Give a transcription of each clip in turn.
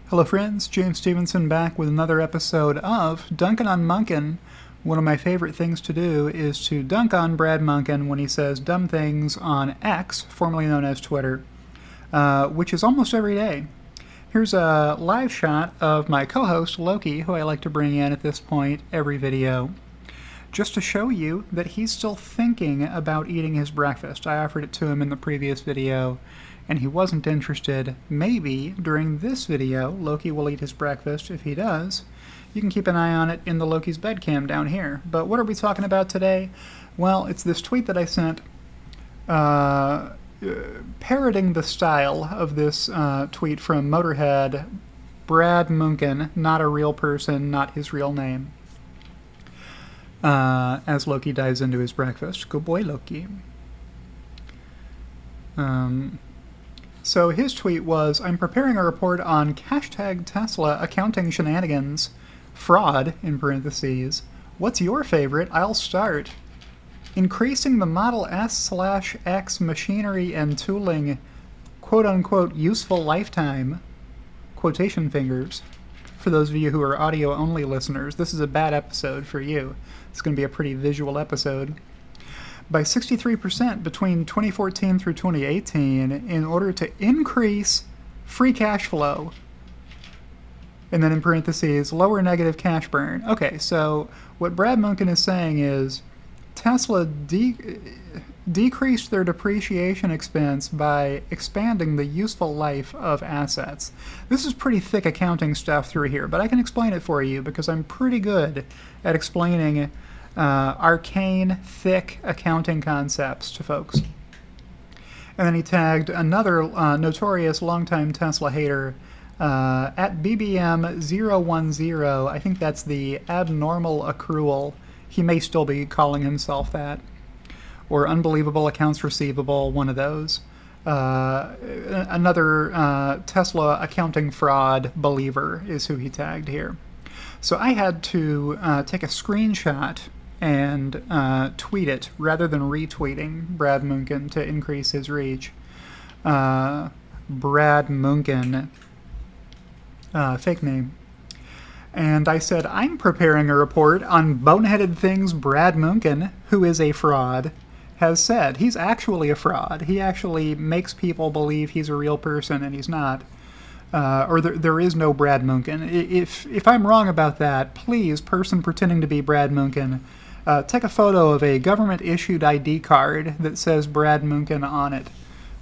Hello friends, James Stevenson back with another episode of Dunkin on Munkin. One of my favorite things to do is to dunk on Brad Munkin when he says dumb things on X, formerly known as Twitter, which is almost every day. Here's a live shot of my co-host Loki, who I like to bring in at this point every video, just to show you that he's still thinking about eating his breakfast. I offered it to him in the previous video, and he wasn't interested. Maybe during this video, Loki will eat his breakfast. If he does, you can keep an eye on it in the Loki's bed cam down here. But what are we talking about today? Well, it's this tweet that I sent parroting the style of this tweet from Motorhead, Brad Munkin, not a real person, not his real name, as Loki dives into his breakfast. Good boy, Loki. So his tweet was, I'm preparing a report on hashtag Tesla accounting shenanigans, fraud, in parentheses. What's your favorite? I'll start. Increasing the Model S/X machinery and tooling, quote-unquote, useful lifetime, quotation fingers. For those of you who are audio-only listeners, this is a bad episode for you. It's going to be a pretty visual episode. By 63% between 2014 through 2018 in order to increase free cash flow. And then in parentheses, lower negative cash burn. Okay, so what Brad Munkin is saying is Tesla decreased their depreciation expense by expanding the useful life of assets. This is pretty thick accounting stuff through here, but I can explain it for you because I'm pretty good at explaining arcane, thick accounting concepts to folks. And then he tagged another notorious longtime Tesla hater at BBM010. I think that's the abnormal accrual. He may still be calling himself that. Or unbelievable accounts receivable, one of those. Another Tesla accounting fraud believer is who he tagged here. So I had to take a screenshot and tweet it rather than retweeting Brad Munkin to increase his reach. Brad Munkin, fake name. And I said, I'm preparing a report on boneheaded things Brad Munkin, who is a fraud, has said. He's actually a fraud. He actually makes people believe he's a real person and he's not. Or there is no Brad Munkin. If I'm wrong about that, please, person pretending to be Brad Munkin, take a photo of a government-issued ID card that says Brad Munkin on it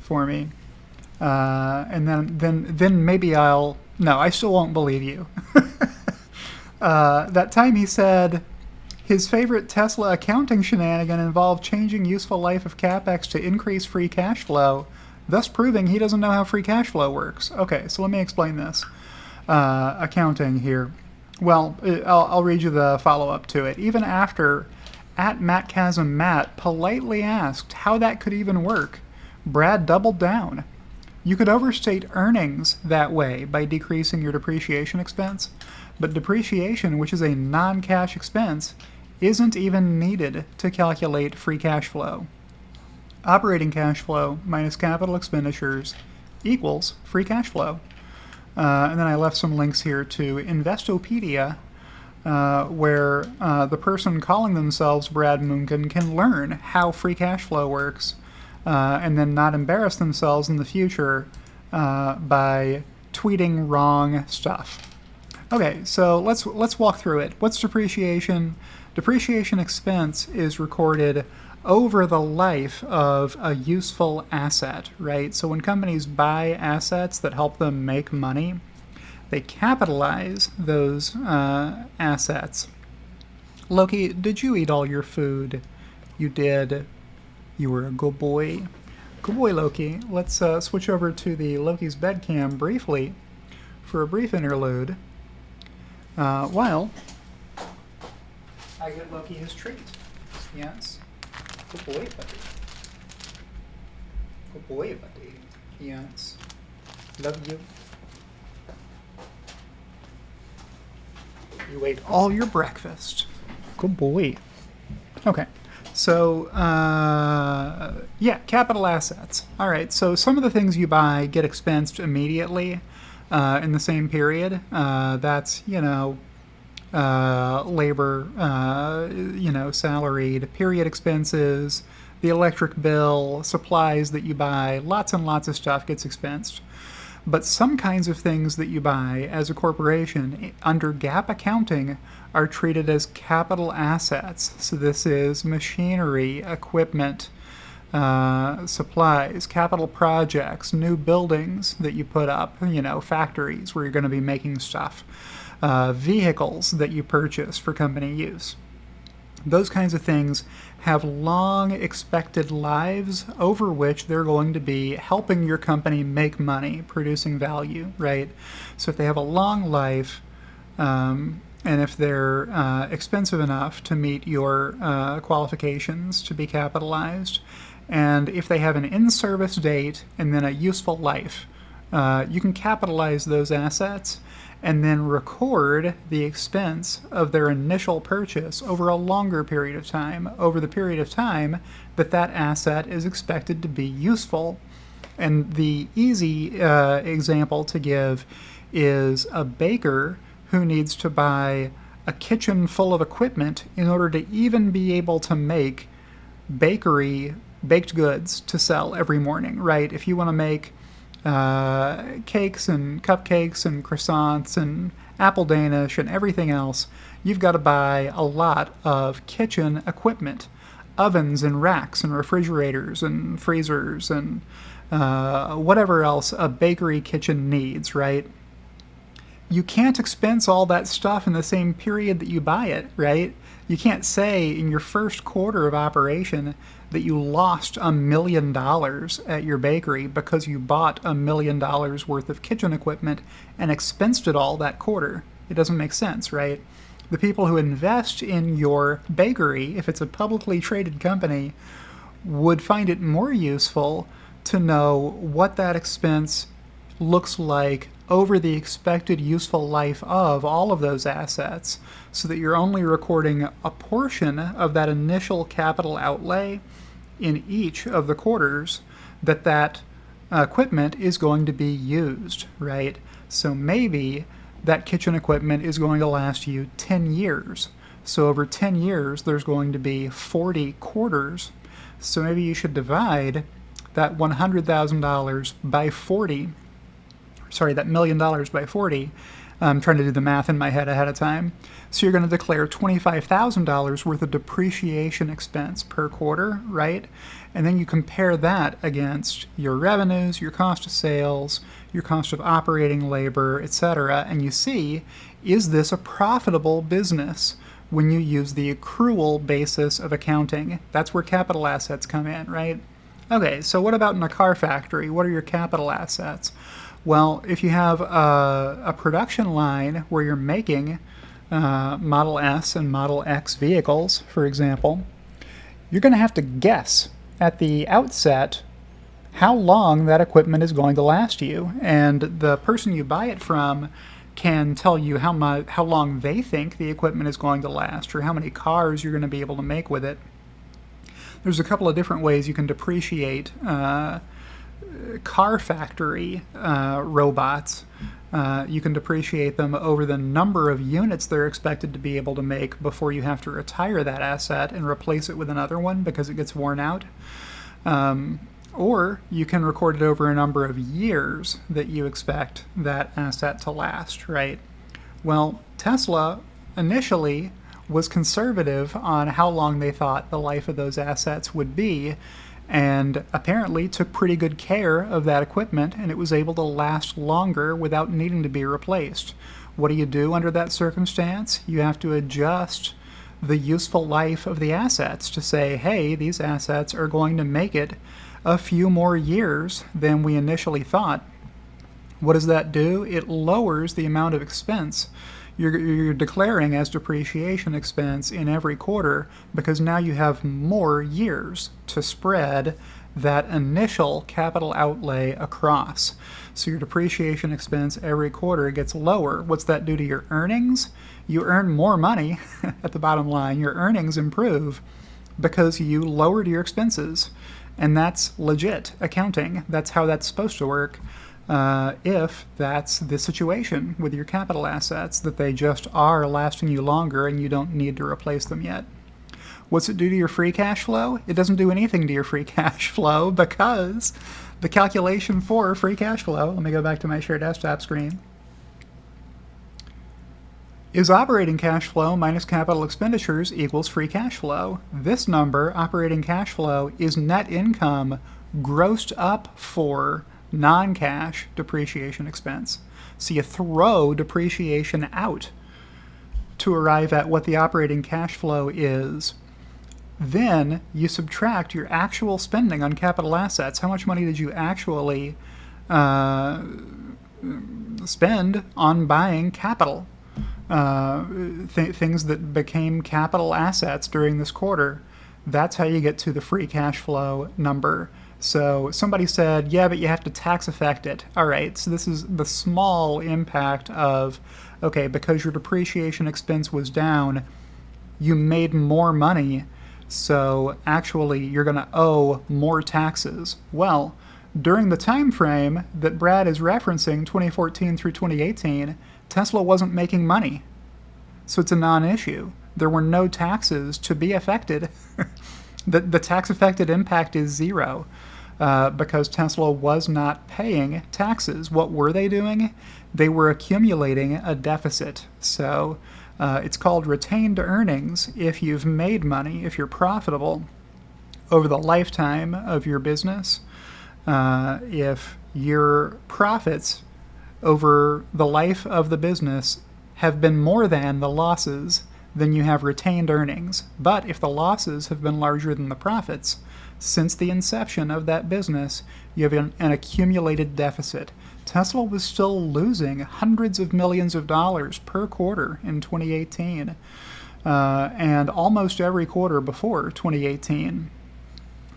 for me. And then maybe I'll... No, I still won't believe you. That time he said his favorite Tesla accounting shenanigan involved changing useful life of CapEx to increase free cash flow, thus proving he doesn't know how free cash flow works. Okay, so let me explain this. Accounting here. Well, I'll read you the follow-up to it. Even after @MattChasmMatt politely asked how that could even work, Brad doubled down. You could overstate earnings that way by decreasing your depreciation expense, but depreciation, which is a non-cash expense, isn't even needed to calculate free cash flow. Operating cash flow minus capital expenditures equals free cash flow. And then I left some links here to Investopedia, where the person calling themselves Brad Munkin can learn how free cash flow works, and then not embarrass themselves in the future by tweeting wrong stuff. Okay, so let's walk through it. What's depreciation? Depreciation expense is recorded over the life of a useful asset, right? So when companies buy assets that help them make money, they capitalize those assets. Loki, did you eat all your food? You did. You were a good boy. Good boy, Loki. Let's switch over to the Loki's bed cam briefly for a brief interlude. While I get Loki his treat. Yes. Good boy, buddy. Good boy, buddy. Yes. Love you. You ate all your breakfast. Good boy. Okay. So, yeah, capital assets. All right, so some of the things you buy get expensed immediately. in the same period. That's, labor, salaried, period expenses, the electric bill, supplies that you buy, lots and lots of stuff gets expensed. But some kinds of things that you buy as a corporation under GAAP accounting are treated as capital assets. So this is machinery, equipment, supplies, capital projects, new buildings that you put up, factories where you're going to be making stuff, vehicles that you purchase for company use. Those kinds of things have long expected lives over which they're going to be helping your company make money, producing value, right? So if they have a long life, and if they're expensive enough to meet your qualifications to be capitalized, and if they have an in-service date and then a useful life, you can capitalize those assets and then record the expense of their initial purchase over a longer period of time, over the period of time that that asset is expected to be useful. And the easy example to give is a baker who needs to buy a kitchen full of equipment in order to even be able to make baked goods to sell every morning, right? If you want to make cakes and cupcakes and croissants and apple Danish and everything else, you've got to buy a lot of kitchen equipment, ovens and racks and refrigerators and freezers and whatever else a bakery kitchen needs, right? You can't expense all that stuff in the same period that you buy it, right? You can't say in your first quarter of operation that you lost $1 million at your bakery because you bought $1 million worth of kitchen equipment and expensed it all that quarter. It doesn't make sense, right? The people who invest in your bakery, if it's a publicly traded company, would find it more useful to know what that expense looks like over the expected useful life of all of those assets, so that you're only recording a portion of that initial capital outlay in each of the quarters that equipment is going to be used, right? So maybe that kitchen equipment is going to last you 10 years. So over 10 years, there's going to be 40 quarters. So maybe you should divide that $100,000 by 40. Sorry, that $1 million by 40. I'm trying to do the math in my head ahead of time. So you're going to declare $25,000 worth of depreciation expense per quarter, right? And then you compare that against your revenues, your cost of sales, your cost of operating labor, etc. And you see, is this a profitable business when you use the accrual basis of accounting? That's where capital assets come in, right? Okay, so what about in a car factory? What are your capital assets? Well, if you have a production line where you're making Model S and Model X vehicles, for example, you're going to have to guess at the outset how long that equipment is going to last you. And the person you buy it from can tell you how long they think the equipment is going to last, or how many cars you're going to be able to make with it. There's a couple of different ways you can depreciate car factory robots. You can depreciate them over the number of units they're expected to be able to make before you have to retire that asset and replace it with another one because it gets worn out. Or you can record it over a number of years that you expect that asset to last, right? Well, Tesla initially was conservative on how long they thought the life of those assets would be, and apparently took pretty good care of that equipment, and it was able to last longer without needing to be replaced. What do you do under that circumstance? You have to adjust the useful life of the assets to say, hey, these assets are going to make it a few more years than we initially thought. What does that do? It lowers the amount of expense you're declaring as depreciation expense in every quarter, because now you have more years to spread that initial capital outlay across. So your depreciation expense every quarter gets lower. What's that do to your earnings? You earn more money at the bottom line. Your earnings improve because you lowered your expenses. And that's legit accounting. That's how that's supposed to work. if that's the situation with your capital assets, that they just are lasting you longer and you don't need to replace them yet. What's it do to your free cash flow? It doesn't do anything to your free cash flow because the calculation for free cash flow, let me go back to my share desktop screen, is operating cash flow minus capital expenditures equals free cash flow. This number, operating cash flow, is net income grossed up for non-cash depreciation expense. So you throw depreciation out to arrive at what the operating cash flow is. Then you subtract your actual spending on capital assets. How much money did you actually spend on buying capital? Things that became capital assets during this quarter. That's how you get to the free cash flow number. So somebody said, yeah, but you have to tax affect it. All right, so this is the small impact of, okay, because your depreciation expense was down, you made more money, so actually you're going to owe more taxes. Well, during the time frame that Brad is referencing, 2014 through 2018, Tesla wasn't making money. So it's a non-issue. There were no taxes to be affected. The tax-affected impact is zero because Tesla was not paying taxes. What were they doing? They were accumulating a deficit. So it's called retained earnings if you've made money, if you're profitable over the lifetime of your business. If your profits over the life of the business have been more than the losses, then you have retained earnings. But if the losses have been larger than the profits, since the inception of that business, you have an accumulated deficit. Tesla was still losing hundreds of millions of dollars per quarter in 2018, and almost every quarter before 2018.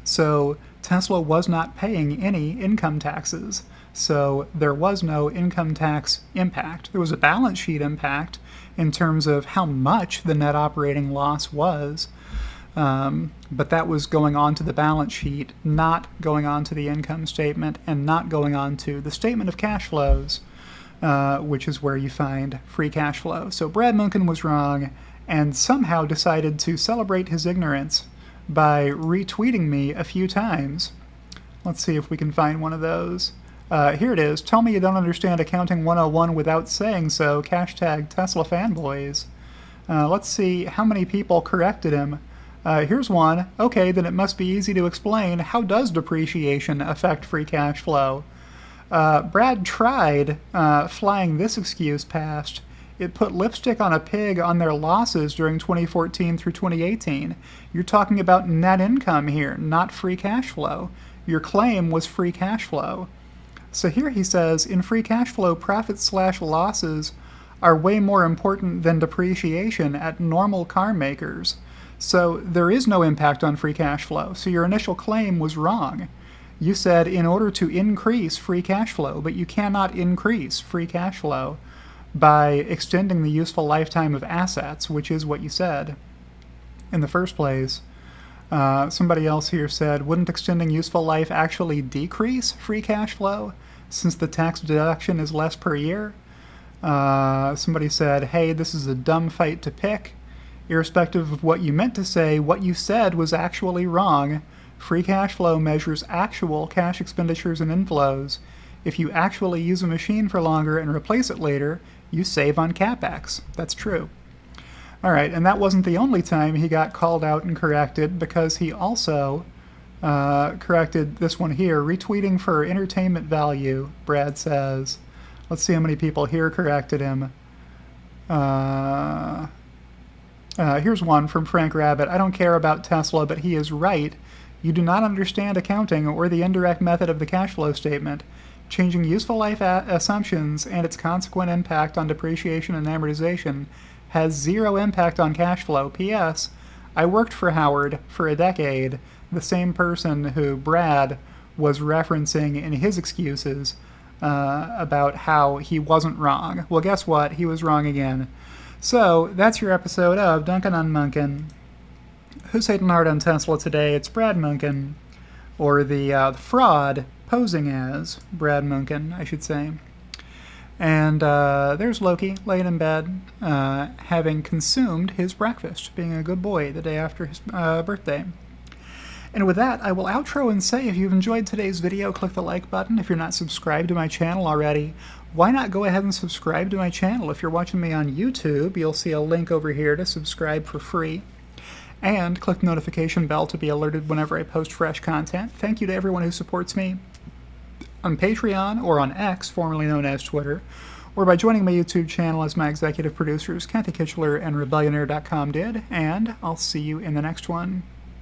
So Tesla was not paying any income taxes. So there was no income tax impact. There was a balance sheet impact in terms of how much the net operating loss was, but that was going on to the balance sheet, not going on to the income statement, and not going on to the statement of cash flows, which is where you find free cash flow. So Brad Munchen was wrong and somehow decided to celebrate his ignorance by retweeting me a few times. Let's see if we can find one of those. Here it is. Tell me you don't understand Accounting 101 without saying so. Hashtag Tesla fanboys. Let's see how many people corrected him. Here's one. Okay, then it must be easy to explain. How does depreciation affect free cash flow? Brad tried flying this excuse past. It put lipstick on a pig on their losses during 2014 through 2018. You're talking about net income here, not free cash flow. Your claim was free cash flow. So here he says, in free cash flow, profits/losses are way more important than depreciation at normal car makers. So there is no impact on free cash flow. So your initial claim was wrong. You said in order to increase free cash flow, but you cannot increase free cash flow by extending the useful lifetime of assets, which is what you said in the first place. Somebody else here said, wouldn't extending useful life actually decrease free cash flow since the tax deduction is less per year? Somebody said, hey, this is a dumb fight to pick. Irrespective of what you meant to say, what you said was actually wrong. Free cash flow measures actual cash expenditures and inflows. If you actually use a machine for longer and replace it later, you save on CapEx. That's true. All right, and that wasn't the only time he got called out and corrected, because he also corrected this one here. Retweeting for entertainment value, Brad says. Let's see how many people here corrected him. Here's one from Frank Rabbit. I don't care about Tesla, but he is right. You do not understand accounting or the indirect method of the cash flow statement. Changing useful life assumptions and its consequent impact on depreciation and amortization has zero impact on cash flow. P.S. I worked for Howard for a decade, the same person who Brad was referencing in his excuses about how he wasn't wrong. Well, guess what? He was wrong again. So that's your episode of Dunkin on Munkin. Who's hating hard on Tesla today? It's Brad Munkin, or the fraud posing as Brad Munchen, I should say. And there's Loki, laying in bed, having consumed his breakfast, being a good boy the day after his birthday. And with that, I will outro and say if you've enjoyed today's video, click the like button. If you're not subscribed to my channel already, why not go ahead and subscribe to my channel? If you're watching me on YouTube, you'll see a link over here to subscribe for free. And click the notification bell to be alerted whenever I post fresh content. Thank you to everyone who supports me on Patreon or on X, formerly known as Twitter, or by joining my YouTube channel as my executive producers, Kathy Kitchler and Rebellionaire.com did, and I'll see you in the next one.